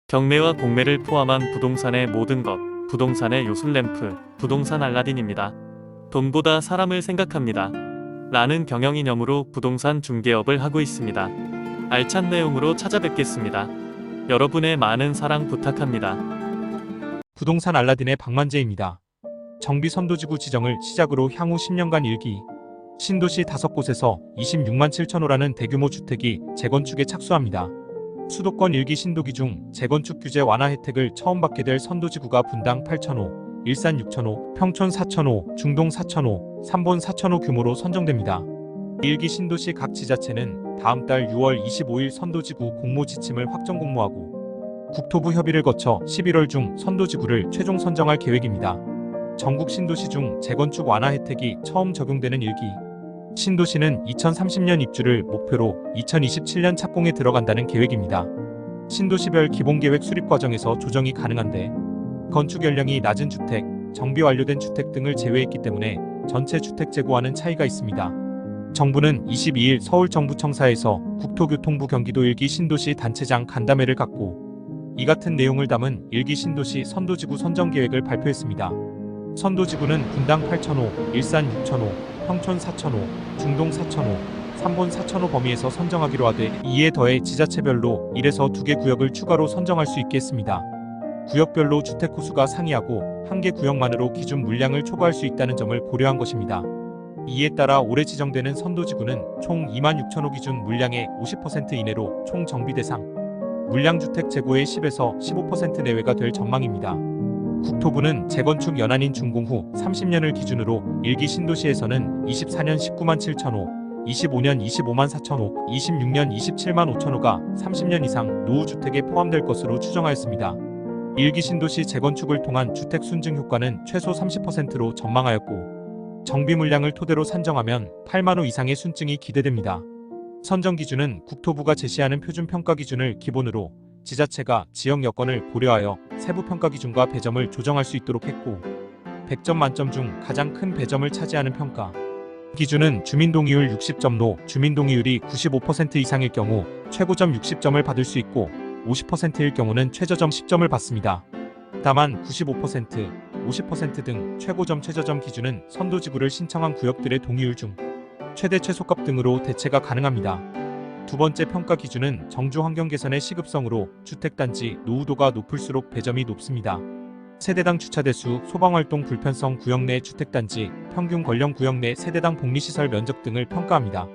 경매와 공매를 포함한 부동산의 모든 것, 부동산의 요술램프, 부동산 알라딘입니다. 돈보다 사람을 생각합니다. 라는 경영이념으로 부동산 중개업을 하고 있습니다. 알찬 내용으로 찾아뵙겠습니다. 여러분의 많은 사랑 부탁합니다. 부동산 알라딘의 박만재입니다. 정비 선도지구 지정을 시작으로 향후 10년간 일기 신도시 5곳에서 26만 7천호라는 대규모 주택이 재건축에 착수합니다. 수도권 일기 신도기 중 재건축 규제 완화 혜택을 처음 받게 될 선도지구가 분당 8천호, 일산 6천호, 평촌 4천호, 중동 4천호, 삼본 4천호 규모로 선정됩니다. 일기 신도시 각 지자체는 다음 달 6월 25일 선도지구 공모 지침을 확정 공모하고 국토부 협의를 거쳐 11월 중 선도지구를 최종 선정할 계획입니다. 전국 신도시 중 재건축 완화 혜택이 처음 적용되는 일기 신도시는 2030년 입주를 목표로 2027년 착공에 들어간다는 계획입니다. 신도시별 기본계획 수립 과정에서 조정이 가능한데 건축 연령이 낮은 주택, 정비 완료된 주택 등을 제외했기 때문에 전체 주택 재고와는 차이가 있습니다. 정부는 22일 서울정부청사에서 국토교통부 경기도 일기 신도시 단체장 간담회를 갖고 이 같은 내용을 담은 일기 신도시 선도지구 선정 계획을 발표했습니다. 선도지구는 분당 8천호, 일산 6천호, 평촌 4천호, 중동 4천호, 삼본 4천호 범위에서 선정하기로 하되 이에 더해 지자체별로 1에서 2개 구역을 추가로 선정할 수 있게 했습니다. 구역별로 주택 호수가 상이하고 한 개 구역만으로 기준 물량을 초과할 수 있다는 점을 고려한 것입니다. 이에 따라 올해 지정되는 선도지구는 총 2만 6천호 기준 물량의 50% 이내로 총 정비 대상 물량주택 재고의 10에서 15% 내외가 될 전망입니다. 국토부는 재건축 연한인 준공 후 30년을 기준으로 일기 신도시에서는 24년 19만 7천호, 25년 25만 4천호, 26년 27만 5천호가 30년 이상 노후주택에 포함될 것으로 추정하였습니다. 일기 신도시 재건축을 통한 주택 순증 효과는 최소 30%로 전망하였고 정비 물량을 토대로 산정하면 8만 호 이상의 순증이 기대됩니다. 선정 기준은 국토부가 제시하는 표준 평가 기준을 기본으로 지자체가 지역 여건을 고려하여 세부 평가 기준과 배점을 조정할 수 있도록 했고 100점 만점 중 가장 큰 배점을 차지하는 평가 기준은 주민동의율 60점로 주민동의율이 95% 이상일 경우 최고점 60점을 받을 수 있고 50%일 경우는 최저점 10점을 받습니다. 다만 95%, 50% 등 최고점 최저점 기준은 선도지구를 신청한 구역들의 동의율 중 최대 최소값 등으로 대체가 가능합니다. 두 번째 평가 기준은 정주 환경 개선의 시급성으로 주택단지 노후도가 높을수록 배점이 높습니다. 세대당 주차대수, 소방활동 불편성 구역 내 주택단지, 평균 권령 구역 내 세대당 복리시설 면적 등을 평가합니다.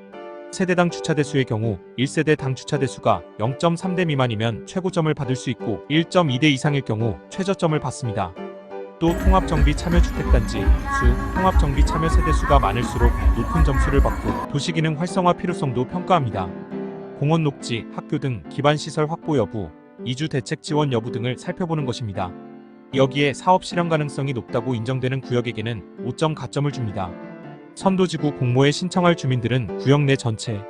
세대당 주차대수의 경우 1세대당 주차대수가 0.3대 미만이면 최고점을 받을 수 있고 1.2대 이상일 경우 최저점을 받습니다. 또 통합정비 참여주택단지 수, 통합정비 참여 세대수가 많을수록 높은 점수를 받고 도시기능 활성화 필요성도 평가합니다. 공원 녹지, 학교 등 기반시설 확보 여부, 이주 대책 지원 여부 등을 살펴보는 것입니다. 여기에 사업 실현 가능성이 높다고 인정되는 구역에게는 5점 가점을 줍니다. 선도지구 공모에 신청할 주민들은 구역 내 전체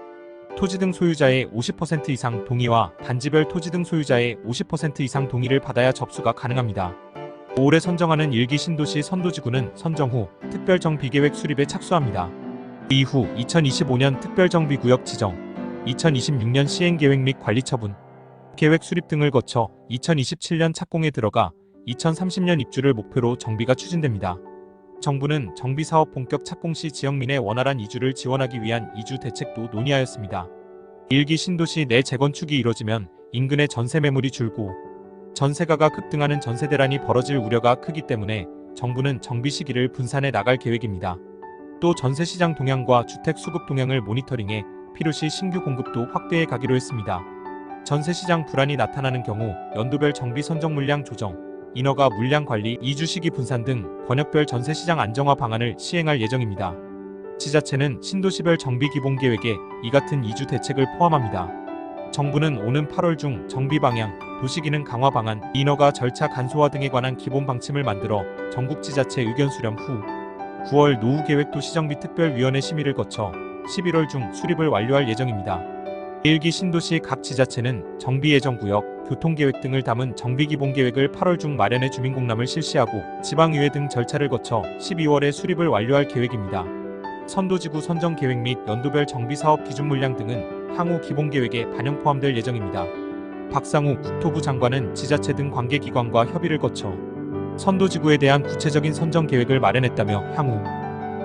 토지 등 소유자의 50% 이상 동의와 단지별 토지 등 소유자의 50% 이상 동의를 받아야 접수가 가능합니다. 올해 선정하는 일기 신도시 선도지구는 선정 후 특별정비계획 수립에 착수합니다. 이후 2025년 특별정비구역 지정, 2026년 시행계획 및 관리처분, 계획 수립 등을 거쳐 2027년 착공에 들어가 2030년 입주를 목표로 정비가 추진됩니다. 정부는 정비사업 본격 착공 시 지역민의 원활한 이주를 지원하기 위한 이주 대책도 논의하였습니다. 일기 신도시 내 재건축이 이뤄지면 인근의 전세 매물이 줄고 전세가가 급등하는 전세 대란이 벌어질 우려가 크기 때문에 정부는 정비 시기를 분산해 나갈 계획입니다. 또 전세시장 동향과 주택 수급 동향을 모니터링해 필요시 신규 공급도 확대해 가기로 했습니다. 전세시장 불안이 나타나는 경우 연도별 정비 선정 물량 조정, 인허가 물량 관리, 이주 시기 분산 등 권역별 전세시장 안정화 방안을 시행할 예정입니다. 지자체는 신도시별 정비 기본계획에 이 같은 이주 대책을 포함합니다. 정부는 오는 8월 중 정비 방향, 도시기능 강화 방안, 인허가 절차 간소화 등에 관한 기본 방침을 만들어 전국 지자체 의견 수렴 후 9월 노후계획 도시정비 특별위원회 심의를 거쳐 11월 중 수립을 완료할 예정입니다. 일기 신도시 각 지자체는 정비예정구역, 교통계획 등을 담은 정비기본계획을 8월 중 마련해 주민공람을 실시하고 지방의회 등 절차를 거쳐 12월에 수립을 완료할 계획입니다. 선도지구 선정계획 및 연도별 정비사업 기준 물량 등은 향후 기본계획에 반영 포함될 예정입니다. 박상우 국토부 장관은 지자체 등 관계기관과 협의를 거쳐 선도지구에 대한 구체적인 선정 계획을 마련했다며 향후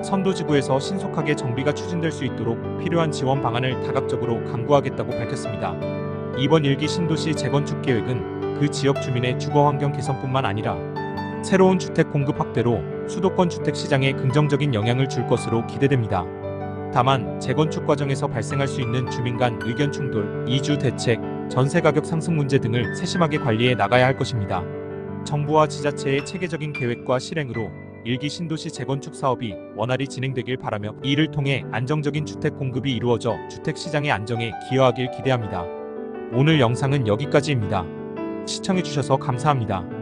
선도지구에서 신속하게 정비가 추진될 수 있도록 필요한 지원 방안을 다각적으로 강구하겠다고 밝혔습니다. 이번 1기 신도시 재건축 계획은 그 지역 주민의 주거 환경 개선뿐만 아니라 새로운 주택 공급 확대로 수도권 주택 시장에 긍정적인 영향을 줄 것으로 기대됩니다. 다만 재건축 과정에서 발생할 수 있는 주민 간 의견 충돌, 이주 대책, 전세 가격 상승 문제 등을 세심하게 관리해 나가야 할 것입니다. 정부와 지자체의 체계적인 계획과 실행으로 1기 신도시 재건축 사업이 원활히 진행되길 바라며 이를 통해 안정적인 주택 공급이 이루어져 주택 시장의 안정에 기여하길 기대합니다. 오늘 영상은 여기까지입니다. 시청해주셔서 감사합니다.